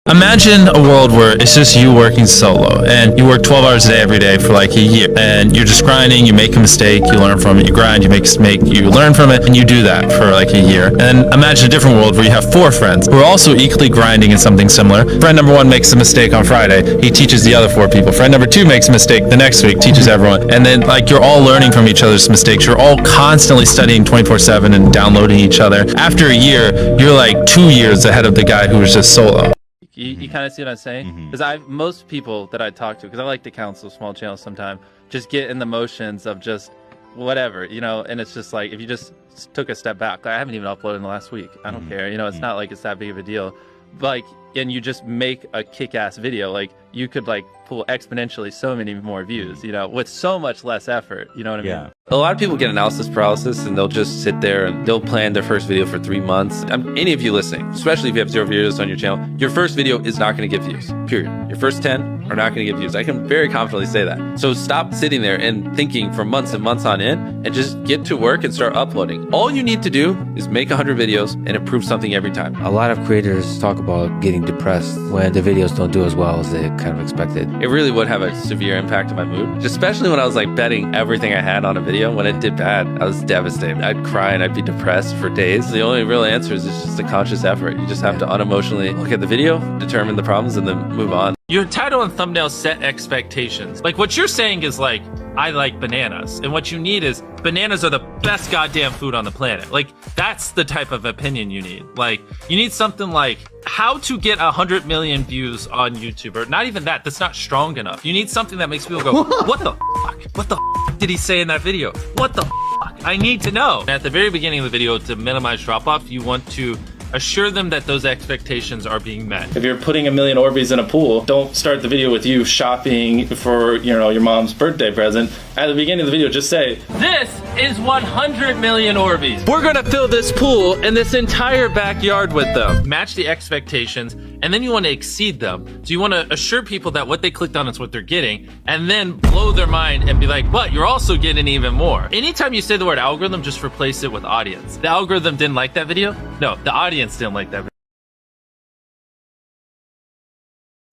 Imagine a world where it's just you working solo and you work 12 hours a day every day for like a year, and you're just grinding. You make a mistake, you learn from it. You grind, you make a mistake, you learn from it, and you do that for like a year. And imagine a different world where you have 4 friends who are also equally grinding in something similar. Friend number 1 makes a mistake on Friday, he teaches the other 4 people. Friend number 2 makes a mistake the next week, teaches everyone. And then like you're all learning from each other's mistakes. You're all constantly studying 24/7 and downloading each other. After a year, you're like 2 years ahead of the guy who was just solo. You kind of see what I'm saying? Because most people that I talk to, because I like to counsel small channels sometimes, just get in the motions of just whatever, you know, and it's just like, if you just took a step back, like, I haven't even uploaded in the last week. I don't care, you know, it's not like it's that big of a deal. Like, and you just make a kick-ass video, like, you could like pull exponentially so many more views, you know, with so much less effort, you know what I mean? A lot of people get analysis paralysis, and they'll just sit there and they'll plan their first video for 3 months. Any of you listening, especially if you have 0 videos on your channel, your first video is not going to get views, period. Your first 10 are not going to get views. I can very confidently say that. So stop sitting there and thinking for months and months on end, and just get to work and start uploading. All you need to do is make 100 videos and improve something every time. A lot of creators talk about getting depressed when the videos don't do as well as they kind of expected. It really would have a severe impact on my mood, especially when I was like betting everything I had on a video. When it did bad, I was devastated. I'd cry and I'd be depressed for days. The only real answer is it's just a conscious effort. You just have to unemotionally look at the video, determine the problems, and then move on. Your title and thumbnail set expectations. Like, what you're saying is like, I like bananas. And what you need is, bananas are the best goddamn food on the planet. Like, that's the type of opinion you need. Like, you need something like, how to get 100 million views on YouTube. Or not even that, that's not strong enough. You need something that makes people go, what the fuck? What the fuck did he say in that video? What the fuck? I need to know. And at the very beginning of the video, to minimize drop-off, you want to assure them that those expectations are being met. If you're putting 1 million Orbeez in a pool, don't start the video with you shopping for, you know, your mom's birthday present. At the beginning of the video, just say, this is 100 million Orbeez. We're gonna fill this pool and this entire backyard with them. Match the expectations, and then you want to exceed them. So you want to assure people that what they clicked on is what they're getting, and then blow their mind and be like, but you're also getting even more. Anytime you say the word algorithm, just replace it with audience. The algorithm didn't like that video? No, the audience didn't like that video.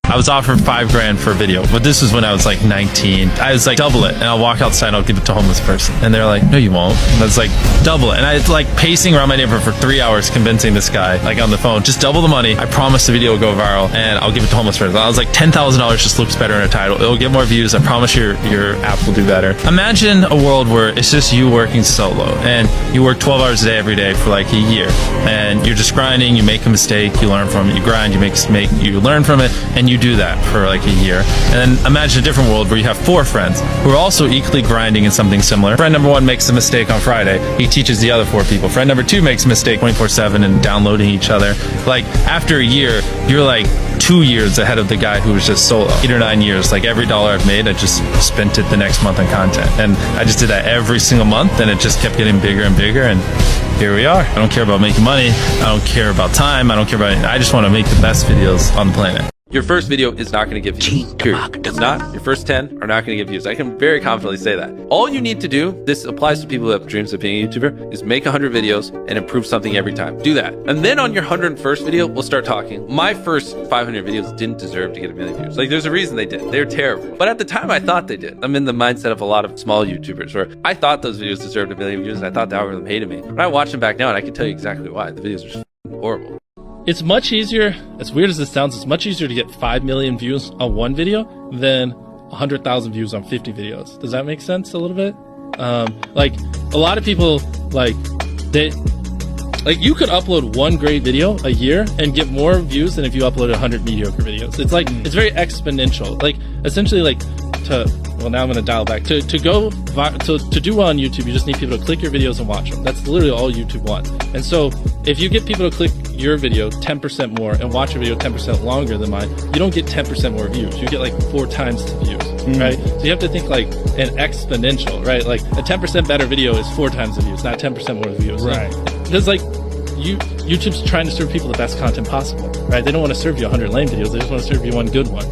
I was offered $5 grand for a video, but this was when I was like 19. I was like, double it, and I'll walk outside and I'll give it to a homeless person. And they're like, no, you won't. And I was like, double it. And I was like pacing around my neighborhood for 3 hours convincing this guy, like on the phone, just double the money. I promise the video will go viral and I'll give it to a homeless person. I was like, $10,000 just looks better in a title. It'll get more views. I promise your app will do better. Imagine a world where it's just you working solo and you work 12 hours a day every day for like a year, and you're just grinding. You make a mistake, you learn from it. You grind, you make a mistake, you learn from it, and you do that for like a year. And then imagine a different world where you have 4 friends who are also equally grinding in something similar. Friend number 1 makes a mistake on Friday, he teaches the other 4 people. Friend number 2 makes a mistake 24/7 and downloading each other. Like, after a year, you're like 2 years ahead of the guy who was just solo. 8 or 9 years, like every dollar I've made, I just spent it the next month on content. And I just did that every single month, and it just kept getting bigger and bigger, and here we are. I don't care about making money, I don't care about time, I don't care about anything. I just want to make the best videos on the planet. Your first video is not going to get views, period. It's not. Your first 10 are not going to get views. I can very confidently say that. All you need to do, this applies to people who have dreams of being a YouTuber, is make 100 videos and improve something every time. Do that. And then on your 101st video, we'll start talking. My first 500 videos didn't deserve to get 1 million views. Like, there's a reason they did. They're terrible. But at the time, I thought they did. I'm in the mindset of a lot of small YouTubers where I thought those videos deserved 1 million views, and I thought the algorithm hated me. When I watch them back now, and I can tell you exactly why. The videos are just horrible. It's much easier, as weird as this sounds, it's much easier to get 5 million views on one video than 100,000 views on 50 videos. Does that make sense a little bit? Like, a lot of people, like, you could upload 1 great video a year and get more views than if you uploaded 100 mediocre videos. It's like, it's very exponential. Like, essentially, like, well, now I'm going to dial back. To do well on YouTube, you just need people to click your videos and watch them. That's literally all YouTube wants. And so if you get people to click your video 10% more and watch a video 10% longer than mine, you don't get 10% more views. You get like 4 times the views, right? So you have to think like an exponential, right? Like a 10% better video is 4 times the views, not 10% more views. Right. Because like, YouTube's trying to serve people the best content possible, right? They don't want to serve you 100 lame videos. They just want to serve you 1 good one.